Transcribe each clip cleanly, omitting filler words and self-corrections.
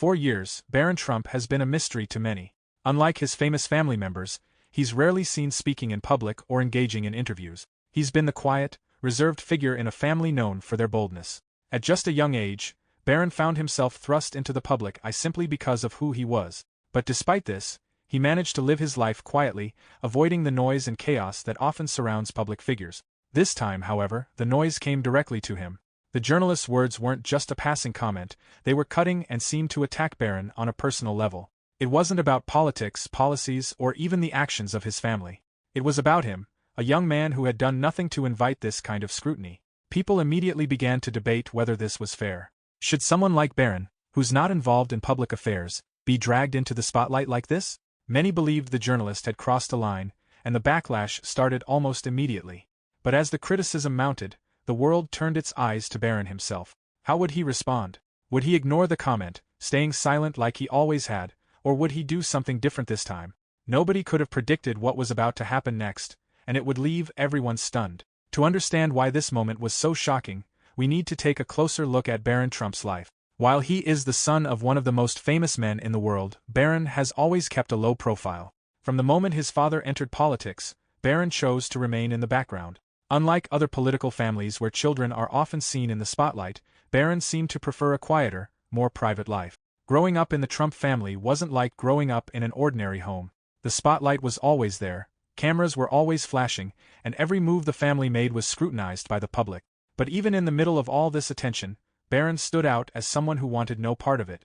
4 years, Barron Trump has been a mystery to many. Unlike his famous family members, he's rarely seen speaking in public or engaging in interviews. He's been the quiet, reserved figure in a family known for their boldness. At just a young age, Barron found himself thrust into the public eye simply because of who he was. But despite this, he managed to live his life quietly, avoiding the noise and chaos that often surrounds public figures. This time, however, the noise came directly to him. The journalist's words weren't just a passing comment, they were cutting and seemed to attack Barron on a personal level. It wasn't about politics, policies, or even the actions of his family. It was about him, a young man who had done nothing to invite this kind of scrutiny. People immediately began to debate whether this was fair. Should someone like Barron, who's not involved in public affairs, be dragged into the spotlight like this? Many believed the journalist had crossed a line, and the backlash started almost immediately. But as the criticism mounted, the world turned its eyes to Barron himself. How would he respond? Would he ignore the comment, staying silent like he always had, or would he do something different this time? Nobody could have predicted what was about to happen next, and it would leave everyone stunned. To understand why this moment was so shocking, we need to take a closer look at Barron Trump's life. While he is the son of one of the most famous men in the world, Barron has always kept a low profile. From the moment his father entered politics, Barron chose to remain in the background. Unlike other political families where children are often seen in the spotlight, Barron seemed to prefer a quieter, more private life. Growing up in the Trump family wasn't like growing up in an ordinary home. The spotlight was always there, cameras were always flashing, and every move the family made was scrutinized by the public. But even in the middle of all this attention, Barron stood out as someone who wanted no part of it.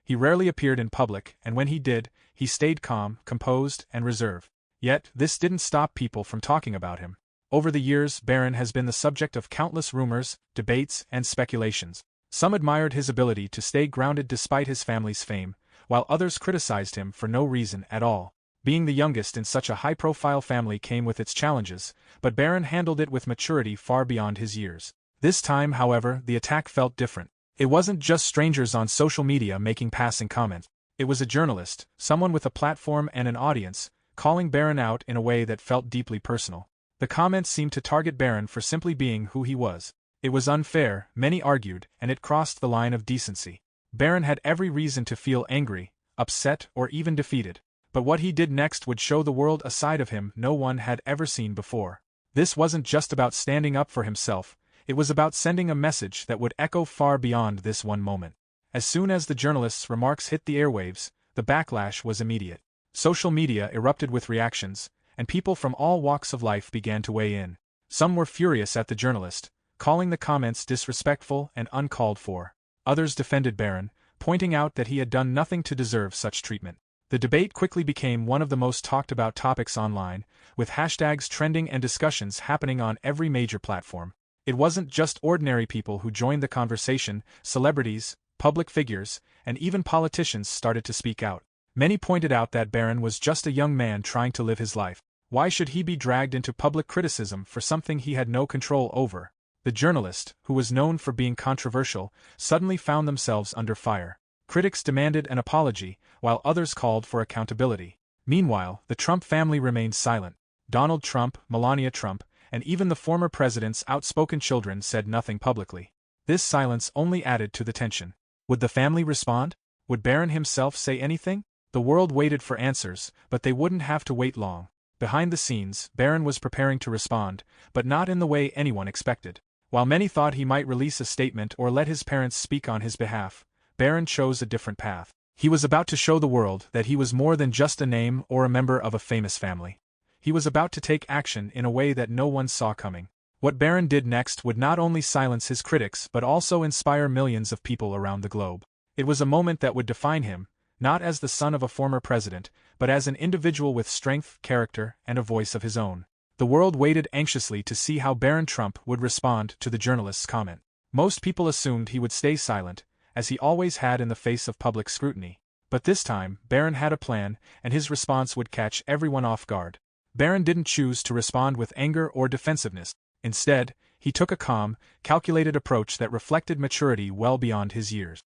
He rarely appeared in public, and when he did, he stayed calm, composed, and reserved. Yet, this didn't stop people from talking about him. Over the years, Barron has been the subject of countless rumors, debates, and speculations. Some admired his ability to stay grounded despite his family's fame, while others criticized him for no reason at all. Being the youngest in such a high-profile family came with its challenges, but Barron handled it with maturity far beyond his years. This time, however, the attack felt different. It wasn't just strangers on social media making passing comments. It was a journalist, someone with a platform and an audience, calling Barron out in a way that felt deeply personal. The comments seemed to target Barron for simply being who he was. It was unfair, many argued, and it crossed the line of decency. Barron had every reason to feel angry, upset, or even defeated. But what he did next would show the world a side of him no one had ever seen before. This wasn't just about standing up for himself, it was about sending a message that would echo far beyond this one moment. As soon as the journalist's remarks hit the airwaves, the backlash was immediate. Social media erupted with reactions, and people from all walks of life began to weigh in. Some were furious at the journalist, calling the comments disrespectful and uncalled for. Others defended Barron, pointing out that he had done nothing to deserve such treatment. The debate quickly became one of the most talked-about topics online, with hashtags trending and discussions happening on every major platform. It wasn't just ordinary people who joined the conversation, celebrities, public figures, and even politicians started to speak out. Many pointed out that Barron was just a young man trying to live his life. Why should he be dragged into public criticism for something he had no control over? The journalist, who was known for being controversial, suddenly found themselves under fire. Critics demanded an apology, while others called for accountability. Meanwhile, the Trump family remained silent. Donald Trump, Melania Trump, and even the former president's outspoken children said nothing publicly. This silence only added to the tension. Would the family respond? Would Barron himself say anything? The world waited for answers, but they wouldn't have to wait long. Behind the scenes, Barron was preparing to respond, but not in the way anyone expected. While many thought he might release a statement or let his parents speak on his behalf, Barron chose a different path. He was about to show the world that he was more than just a name or a member of a famous family. He was about to take action in a way that no one saw coming. What Barron did next would not only silence his critics but also inspire millions of people around the globe. It was a moment that would define him, not as the son of a former president, but as an individual with strength, character, and a voice of his own. The world waited anxiously to see how Barron Trump would respond to the journalist's comment. Most people assumed he would stay silent, as he always had in the face of public scrutiny. But this time, Barron had a plan, and his response would catch everyone off guard. Barron didn't choose to respond with anger or defensiveness. Instead, he took a calm, calculated approach that reflected maturity well beyond his years.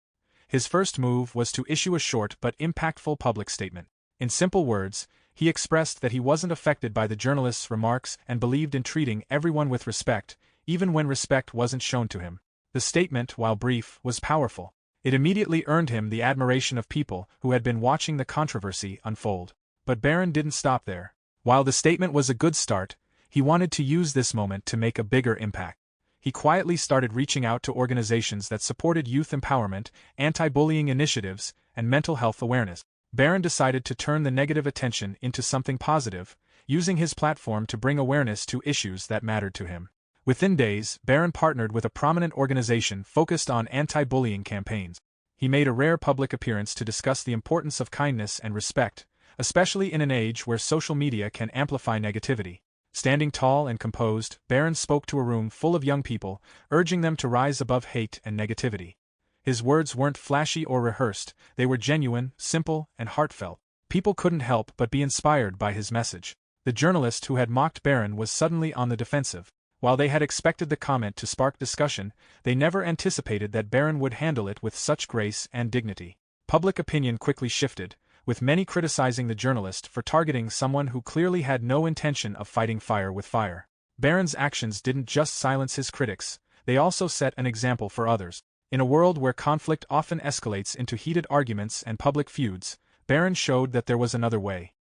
His first move was to issue a short but impactful public statement. In simple words, he expressed that he wasn't affected by the journalist's remarks and believed in treating everyone with respect, even when respect wasn't shown to him. The statement, while brief, was powerful. It immediately earned him the admiration of people who had been watching the controversy unfold. But Barron didn't stop there. While the statement was a good start, he wanted to use this moment to make a bigger impact. He quietly started reaching out to organizations that supported youth empowerment, anti-bullying initiatives, and mental health awareness. Barron decided to turn the negative attention into something positive, using his platform to bring awareness to issues that mattered to him. Within days, Barron partnered with a prominent organization focused on anti-bullying campaigns. He made a rare public appearance to discuss the importance of kindness and respect, especially in an age where social media can amplify negativity. Standing tall and composed, Barron spoke to a room full of young people, urging them to rise above hate and negativity. His words weren't flashy or rehearsed, they were genuine, simple, and heartfelt. People couldn't help but be inspired by his message. The journalist who had mocked Barron was suddenly on the defensive. While they had expected the comment to spark discussion, they never anticipated that Barron would handle it with such grace and dignity. Public opinion quickly shifted, with many criticizing the journalist for targeting someone who clearly had no intention of fighting fire with fire. Barron's actions didn't just silence his critics, they also set an example for others. In a world where conflict often escalates into heated arguments and public feuds, Barron showed that there was another way.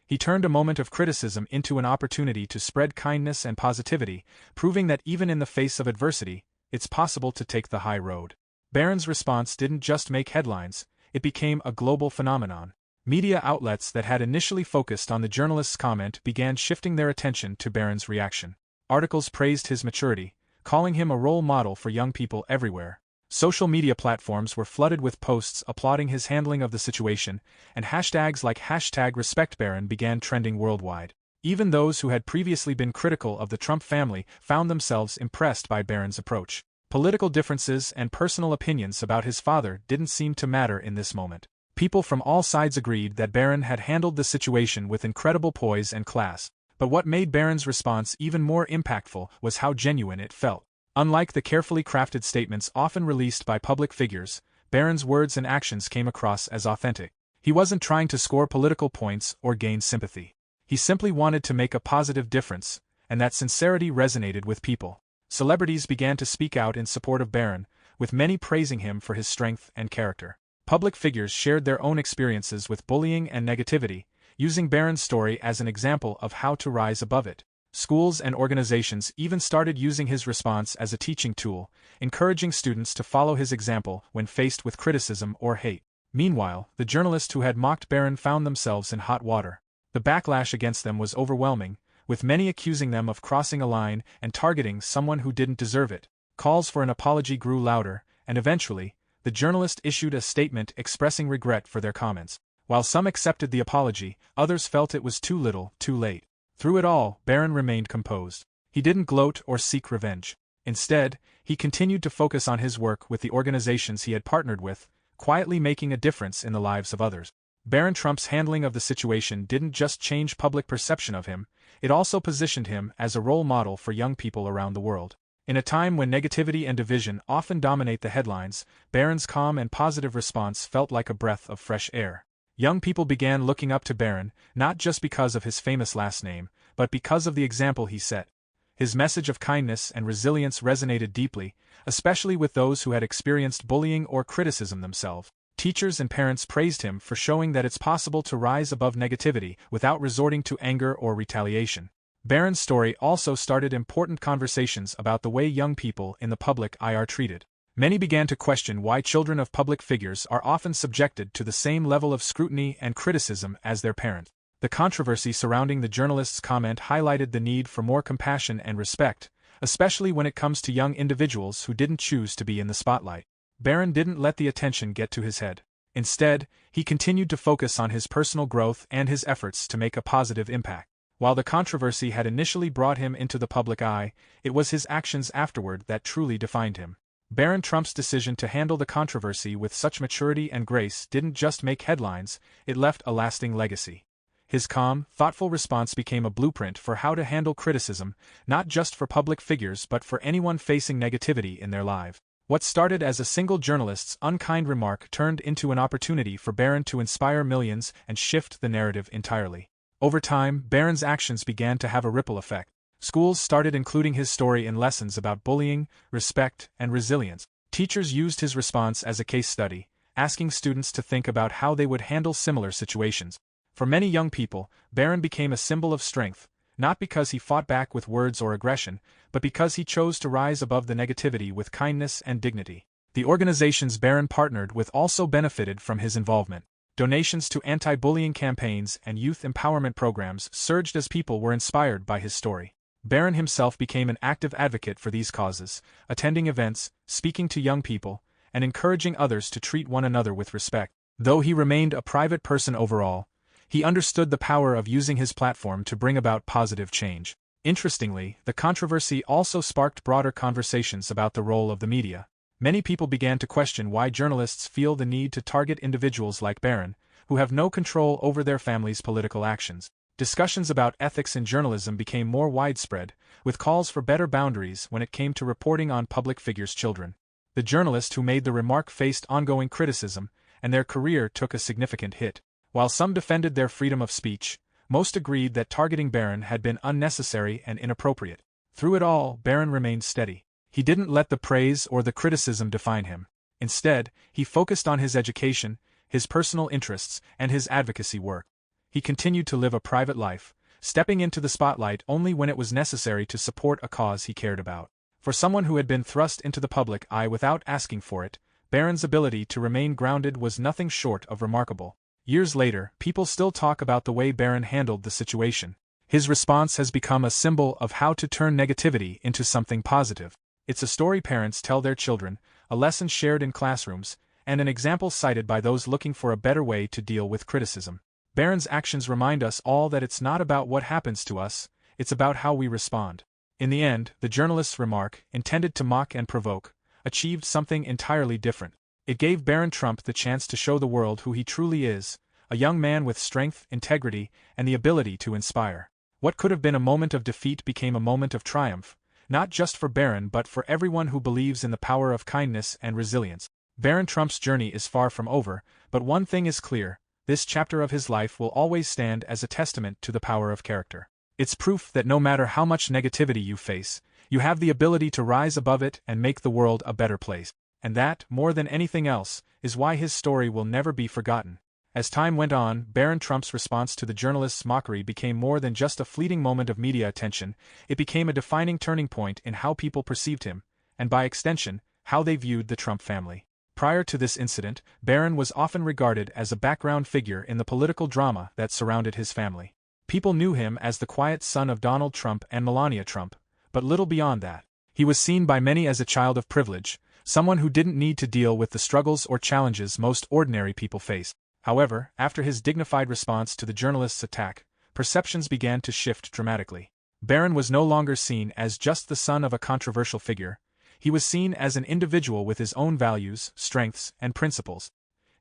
He turned a moment of criticism into an opportunity to spread kindness and positivity, proving that even in the face of adversity, it's possible to take the high road. Barron's response didn't just make headlines, it became a global phenomenon. Media outlets that had initially focused on the journalist's comment began shifting their attention to Barron's reaction. Articles praised his maturity, calling him a role model for young people everywhere. Social media platforms were flooded with posts applauding his handling of the situation, and hashtags like #RespectBarron began trending worldwide. Even those who had previously been critical of the Trump family found themselves impressed by Barron's approach. Political differences and personal opinions about his father didn't seem to matter in this moment. People from all sides agreed that Barron had handled the situation with incredible poise and class. But what made Barron's response even more impactful was how genuine it felt. Unlike the carefully crafted statements often released by public figures, Barron's words and actions came across as authentic. He wasn't trying to score political points or gain sympathy. He simply wanted to make a positive difference, and that sincerity resonated with people. Celebrities began to speak out in support of Barron, with many praising him for his strength and character. Public figures shared their own experiences with bullying and negativity, using Barron's story as an example of how to rise above it. Schools and organizations even started using his response as a teaching tool, encouraging students to follow his example when faced with criticism or hate. Meanwhile, the journalists who had mocked Barron found themselves in hot water. The backlash against them was overwhelming, with many accusing them of crossing a line and targeting someone who didn't deserve it. Calls for an apology grew louder, and eventually, the journalist issued a statement expressing regret for their comments. While some accepted the apology, others felt it was too little, too late. Through it all, Barron remained composed. He didn't gloat or seek revenge. Instead, he continued to focus on his work with the organizations he had partnered with, quietly making a difference in the lives of others. Barron Trump's handling of the situation didn't just change public perception of him, it also positioned him as a role model for young people around the world. In a time when negativity and division often dominate the headlines, Barron's calm and positive response felt like a breath of fresh air. Young people began looking up to Barron, not just because of his famous last name, but because of the example he set. His message of kindness and resilience resonated deeply, especially with those who had experienced bullying or criticism themselves. Teachers and parents praised him for showing that it's possible to rise above negativity without resorting to anger or retaliation. Barron's story also started important conversations about the way young people in the public eye are treated. Many began to question why children of public figures are often subjected to the same level of scrutiny and criticism as their parents. The controversy surrounding the journalist's comment highlighted the need for more compassion and respect, especially when it comes to young individuals who didn't choose to be in the spotlight. Barron didn't let the attention get to his head. Instead, he continued to focus on his personal growth and his efforts to make a positive impact. While the controversy had initially brought him into the public eye, it was his actions afterward that truly defined him. Barron Trump's decision to handle the controversy with such maturity and grace didn't just make headlines, it left a lasting legacy. His calm, thoughtful response became a blueprint for how to handle criticism, not just for public figures but for anyone facing negativity in their life. What started as a single journalist's unkind remark turned into an opportunity for Barron to inspire millions and shift the narrative entirely. Over time, Barron's actions began to have a ripple effect. Schools started including his story in lessons about bullying, respect, and resilience. Teachers used his response as a case study, asking students to think about how they would handle similar situations. For many young people, Barron became a symbol of strength, not because he fought back with words or aggression, but because he chose to rise above the negativity with kindness and dignity. The organizations Barron partnered with also benefited from his involvement. Donations to anti-bullying campaigns and youth empowerment programs surged as people were inspired by his story. Barron himself became an active advocate for these causes, attending events, speaking to young people, and encouraging others to treat one another with respect. Though he remained a private person overall, he understood the power of using his platform to bring about positive change. Interestingly, the controversy also sparked broader conversations about the role of the media. Many people began to question why journalists feel the need to target individuals like Barron, who have no control over their family's political actions. Discussions about ethics in journalism became more widespread, with calls for better boundaries when it came to reporting on public figures' children. The journalist who made the remark faced ongoing criticism, and their career took a significant hit. While some defended their freedom of speech, most agreed that targeting Barron had been unnecessary and inappropriate. Through it all, Barron remained steady. He didn't let the praise or the criticism define him. Instead, he focused on his education, his personal interests, and his advocacy work. He continued to live a private life, stepping into the spotlight only when it was necessary to support a cause he cared about. For someone who had been thrust into the public eye without asking for it, Barron's ability to remain grounded was nothing short of remarkable. Years later, people still talk about the way Barron handled the situation. His response has become a symbol of how to turn negativity into something positive. It's a story parents tell their children, a lesson shared in classrooms, and an example cited by those looking for a better way to deal with criticism. Barron's actions remind us all that it's not about what happens to us, it's about how we respond. In the end, the journalist's remark, intended to mock and provoke, achieved something entirely different. It gave Barron Trump the chance to show the world who he truly is, a young man with strength, integrity, and the ability to inspire. What could have been a moment of defeat became a moment of triumph, not just for Barron but for everyone who believes in the power of kindness and resilience. Barron Trump's journey is far from over, but one thing is clear: this chapter of his life will always stand as a testament to the power of character. It's proof that no matter how much negativity you face, you have the ability to rise above it and make the world a better place. And that, more than anything else, is why his story will never be forgotten. As time went on, Barron Trump's response to the journalist's mockery became more than just a fleeting moment of media attention. It became a defining turning point in how people perceived him, and by extension, how they viewed the Trump family. Prior to this incident, Barron was often regarded as a background figure in the political drama that surrounded his family. People knew him as the quiet son of Donald Trump and Melania Trump, but little beyond that. He was seen by many as a child of privilege, someone who didn't need to deal with the struggles or challenges most ordinary people face. However, after his dignified response to the journalist's attack, perceptions began to shift dramatically. Barron was no longer seen as just the son of a controversial figure. He was seen as an individual with his own values, strengths, and principles.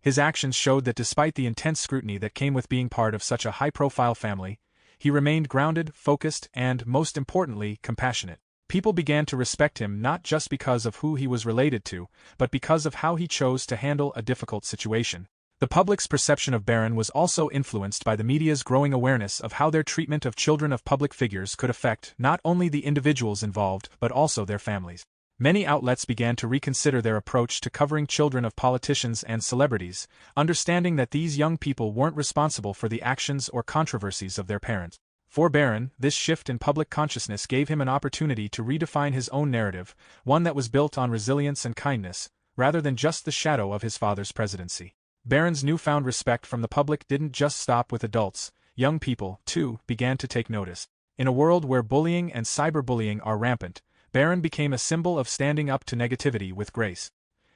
His actions showed that despite the intense scrutiny that came with being part of such a high-profile family, he remained grounded, focused, and, most importantly, compassionate. People began to respect him not just because of who he was related to, but because of how he chose to handle a difficult situation. The public's perception of Barron was also influenced by the media's growing awareness of how their treatment of children of public figures could affect not only the individuals involved but also their families. Many outlets began to reconsider their approach to covering children of politicians and celebrities, understanding that these young people weren't responsible for the actions or controversies of their parents. For Barron, this shift in public consciousness gave him an opportunity to redefine his own narrative, one that was built on resilience and kindness, rather than just the shadow of his father's presidency. Barron's newfound respect from the public didn't just stop with adults. Young people, too, began to take notice. In a world where bullying and cyberbullying are rampant, Barron became a symbol of standing up to negativity with grace.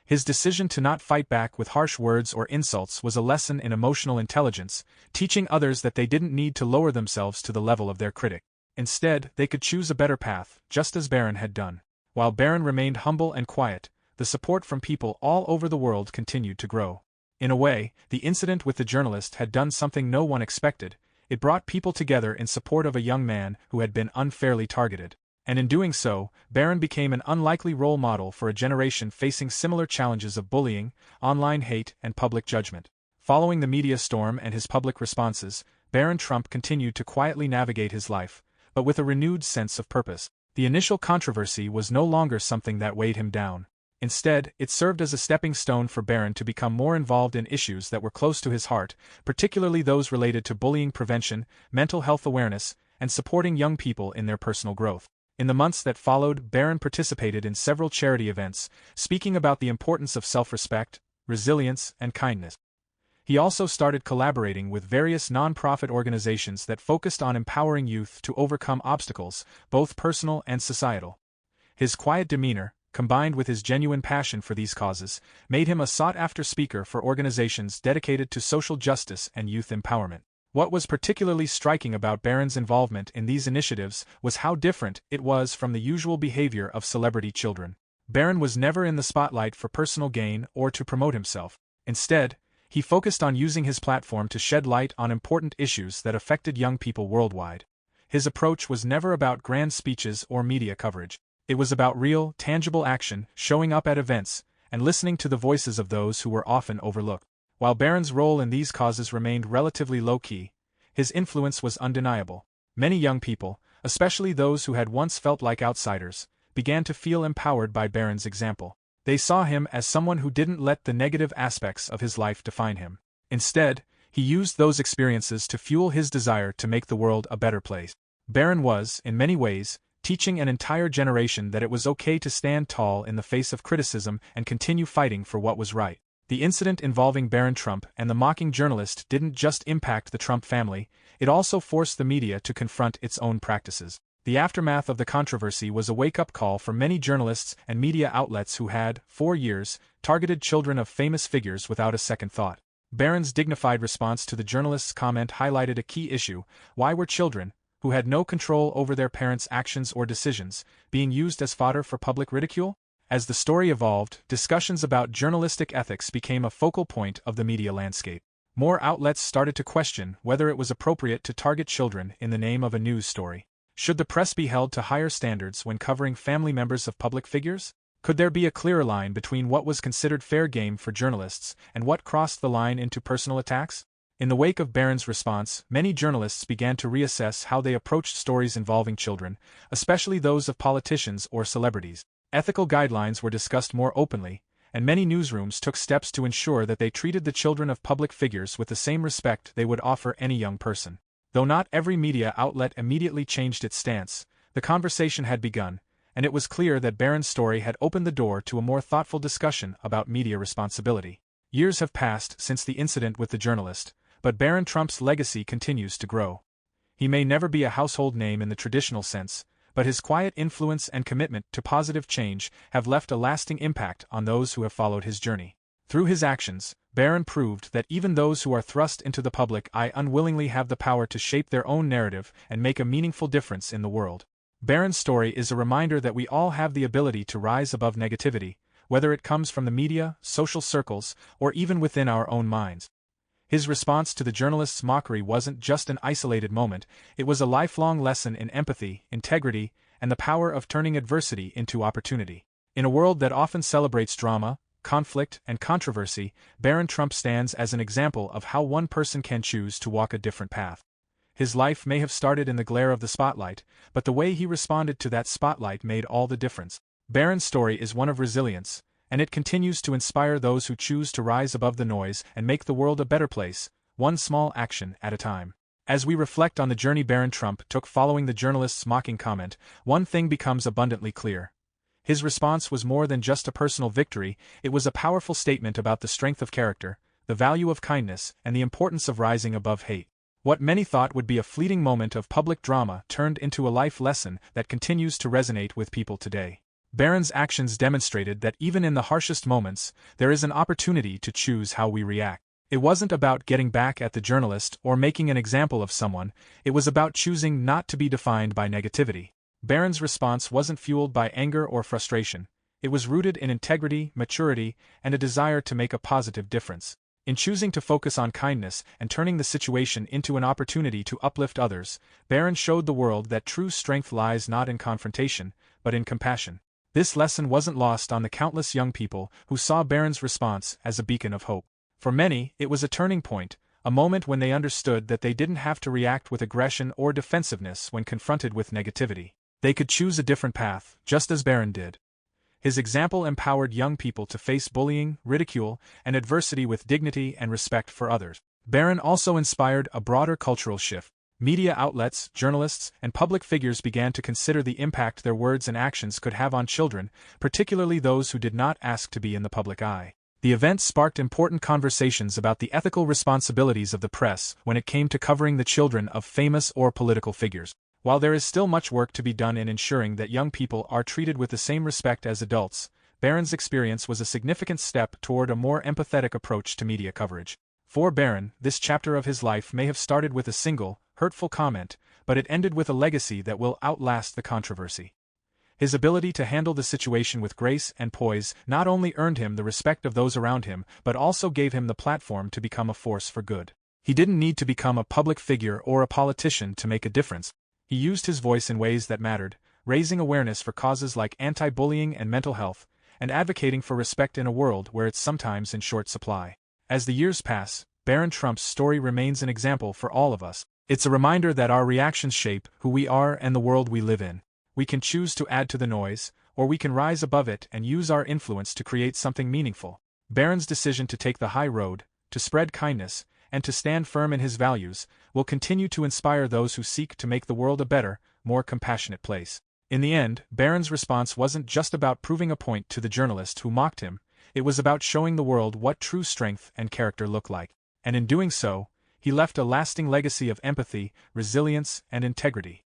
His decision to not fight back with harsh words or insults was a lesson in emotional intelligence, teaching others that they didn't need to lower themselves to the level of their critic. Instead, they could choose a better path, just as Barron had done. While Barron remained humble and quiet, the support from people all over the world continued to grow. In a way, the incident with the journalist had done something no one expected. It brought people together in support of a young man who had been unfairly targeted. And in doing so, Barron became an unlikely role model for a generation facing similar challenges of bullying, online hate, and public judgment. Following the media storm and his public responses, Barron Trump continued to quietly navigate his life, but with a renewed sense of purpose. The initial controversy was no longer something that weighed him down. Instead, it served as a stepping stone for Barron to become more involved in issues that were close to his heart, particularly those related to bullying prevention, mental health awareness, and supporting young people in their personal growth. In the months that followed, Barron participated in several charity events, speaking about the importance of self-respect, resilience, and kindness. He also started collaborating with various non-profit organizations that focused on empowering youth to overcome obstacles, both personal and societal. His quiet demeanor, combined with his genuine passion for these causes, made him a sought-after speaker for organizations dedicated to social justice and youth empowerment. What was particularly striking about Barron's involvement in these initiatives was how different it was from the usual behavior of celebrity children. Barron was never in the spotlight for personal gain or to promote himself. Instead, he focused on using his platform to shed light on important issues that affected young people worldwide. His approach was never about grand speeches or media coverage. It was about real, tangible action, showing up at events, and listening to the voices of those who were often overlooked. While Barron's role in these causes remained relatively low-key, his influence was undeniable. Many young people, especially those who had once felt like outsiders, began to feel empowered by Barron's example. They saw him as someone who didn't let the negative aspects of his life define him. Instead, he used those experiences to fuel his desire to make the world a better place. Barron was, in many ways, teaching an entire generation that it was okay to stand tall in the face of criticism and continue fighting for what was right. The incident involving Barron Trump and the mocking journalist didn't just impact the Trump family, it also forced the media to confront its own practices. The aftermath of the controversy was a wake-up call for many journalists and media outlets who had, for years, targeted children of famous figures without a second thought. Barron's dignified response to the journalist's comment highlighted a key issue: why were children, who had no control over their parents' actions or decisions, being used as fodder for public ridicule? As the story evolved, discussions about journalistic ethics became a focal point of the media landscape. More outlets started to question whether it was appropriate to target children in the name of a news story. Should the press be held to higher standards when covering family members of public figures? Could there be a clearer line between what was considered fair game for journalists and what crossed the line into personal attacks? In the wake of Barron's response, many journalists began to reassess how they approached stories involving children, especially those of politicians or celebrities. Ethical guidelines were discussed more openly, and many newsrooms took steps to ensure that they treated the children of public figures with the same respect they would offer any young person. Though not every media outlet immediately changed its stance, the conversation had begun, and it was clear that Barron's story had opened the door to a more thoughtful discussion about media responsibility. Years have passed since the incident with the journalist, but Barron Trump's legacy continues to grow. He may never be a household name in the traditional sense, but his quiet influence and commitment to positive change have left a lasting impact on those who have followed his journey. Through his actions, Barron proved that even those who are thrust into the public eye unwillingly have the power to shape their own narrative and make a meaningful difference in the world. Barron's story is a reminder that we all have the ability to rise above negativity, whether it comes from the media, social circles, or even within our own minds. His response to the journalist's mockery wasn't just an isolated moment, it was a lifelong lesson in empathy, integrity, and the power of turning adversity into opportunity. In a world that often celebrates drama, conflict, and controversy, Barron Trump stands as an example of how one person can choose to walk a different path. His life may have started in the glare of the spotlight, but the way he responded to that spotlight made all the difference. Barron's story is one of resilience, and it continues to inspire those who choose to rise above the noise and make the world a better place, one small action at a time. As we reflect on the journey Barron Trump took following the journalist's mocking comment, one thing becomes abundantly clear. His response was more than just a personal victory, it was a powerful statement about the strength of character, the value of kindness, and the importance of rising above hate. What many thought would be a fleeting moment of public drama turned into a life lesson that continues to resonate with people today. Barron's actions demonstrated that even in the harshest moments, there is an opportunity to choose how we react. It wasn't about getting back at the journalist or making an example of someone, it was about choosing not to be defined by negativity. Barron's response wasn't fueled by anger or frustration, it was rooted in integrity, maturity, and a desire to make a positive difference. In choosing to focus on kindness and turning the situation into an opportunity to uplift others, Barron showed the world that true strength lies not in confrontation, but in compassion. This lesson wasn't lost on the countless young people who saw Barron's response as a beacon of hope. For many, it was a turning point, a moment when they understood that they didn't have to react with aggression or defensiveness when confronted with negativity. They could choose a different path, just as Barron did. His example empowered young people to face bullying, ridicule, and adversity with dignity and respect for others. Barron also inspired a broader cultural shift. Media outlets, journalists, and public figures began to consider the impact their words and actions could have on children, particularly those who did not ask to be in the public eye. The event sparked important conversations about the ethical responsibilities of the press when it came to covering the children of famous or political figures. While there is still much work to be done in ensuring that young people are treated with the same respect as adults, Barron's experience was a significant step toward a more empathetic approach to media coverage. For Barron, this chapter of his life may have started with a single, hurtful comment, but it ended with a legacy that will outlast the controversy. His ability to handle the situation with grace and poise not only earned him the respect of those around him, but also gave him the platform to become a force for good. He didn't need to become a public figure or a politician to make a difference. He used his voice in ways that mattered, raising awareness for causes like anti-bullying and mental health, and advocating for respect in a world where it's sometimes in short supply. As the years pass, Barron Trump's story remains an example for all of us. It's a reminder that our reactions shape who we are and the world we live in. We can choose to add to the noise, or we can rise above it and use our influence to create something meaningful. Barron's decision to take the high road, to spread kindness, and to stand firm in his values, will continue to inspire those who seek to make the world a better, more compassionate place. In the end, Barron's response wasn't just about proving a point to the journalist who mocked him, it was about showing the world what true strength and character look like. And in doing so, he left a lasting legacy of empathy, resilience, and integrity.